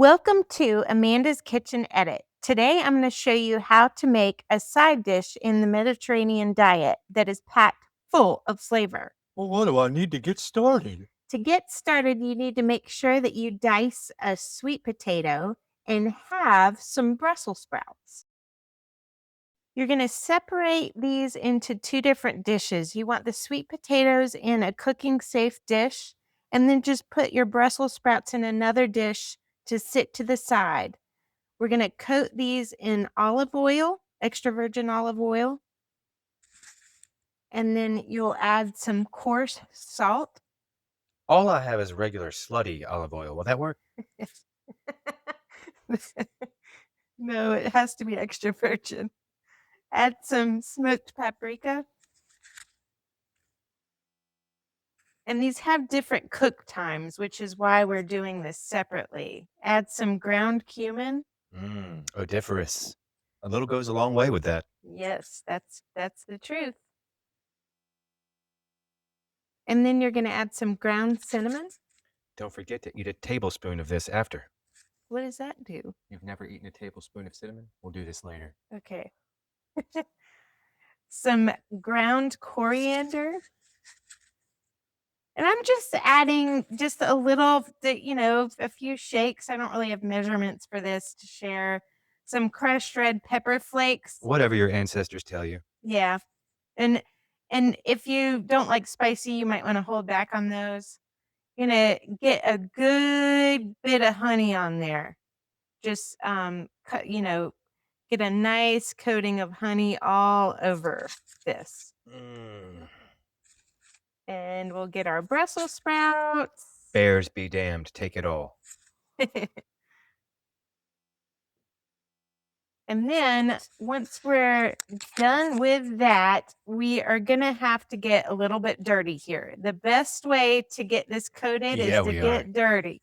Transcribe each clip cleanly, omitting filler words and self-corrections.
Welcome to Amanda's Kitchen Edit. Today I'm going to show you how to make a side dish in the Mediterranean diet that is packed full of flavor. Well, what do I need to get started? To get started, you need to make sure that you dice a sweet potato and have some Brussels sprouts. You're going to separate these into two different dishes. You want the sweet potatoes in a cooking safe dish, and then just put your Brussels sprouts in another dish to sit to the side. We're going to coat these in olive oil, extra virgin olive oil, and then you'll add some coarse salt. All I have is regular slutty olive oil. Will that work? No, it has to be extra virgin. Add some smoked paprika. And these have different cook times, which is why we're doing this separately. Add some ground cumin. Odoriferous. A little goes a long way with that. Yes, that's the truth. And then you're going to add some ground cinnamon. Don't forget to eat a tablespoon of this after. What does that do? You've never eaten a tablespoon of cinnamon? We'll do this later. Okay. Some ground coriander. And I'm just adding just a little, a few shakes. I don't really have measurements for this to share. Some crushed red pepper flakes. Whatever your ancestors tell you. Yeah. And if you don't like spicy, you might want to hold back on those. You're gonna get a good bit of honey on there. Just get a nice coating of honey all over this. And we'll get our Brussels sprouts. Bears be damned, take it all. And then once we're done with that, we are going to have to get a little bit dirty here. The best way to get this coated is to get dirty.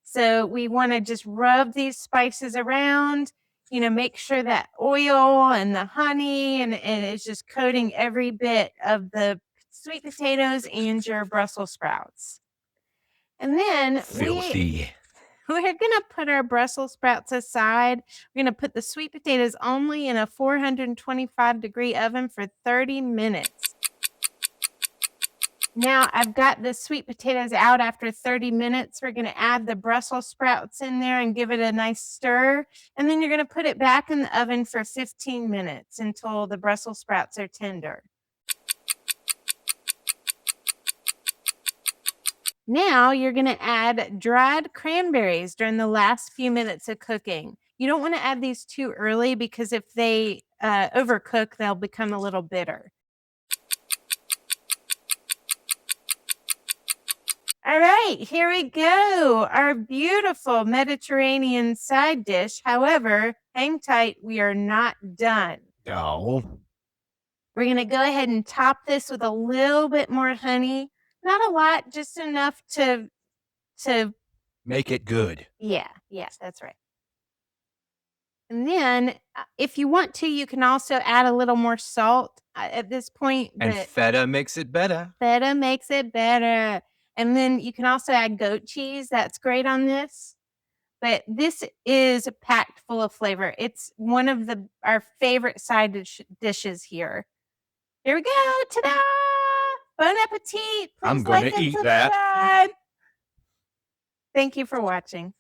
So we want to just rub these spices around, make sure that oil and the honey and it's just coating every bit of the sweet potatoes and your Brussels sprouts. And then we're going to put our Brussels sprouts aside. We're going to put the sweet potatoes only in a 425-degree oven for 30 minutes. Now I've got the sweet potatoes out after 30 minutes. We're going to add the Brussels sprouts in there and give it a nice stir. And then you're going to put it back in the oven for 15 minutes until the Brussels sprouts are tender. Now you're going to add dried cranberries during the last few minutes of cooking. You don't want to add these too early because if they overcook, they'll become a little bitter. All right, here we go. Our beautiful Mediterranean side dish. However, hang tight, we are not done. No. We're going to go ahead and top this with a little bit more honey. Not a lot, just enough to make it good. Yeah, that's right. And then if you want to, you can also add a little more salt at this point. And feta makes it better. Feta makes it better. And then you can also add goat cheese. That's great on this. But this is packed full of flavor. It's one of our favorite side dishes here. Here we go. Ta-da! Bon appetit. I'm going to eat that. Thank you for watching.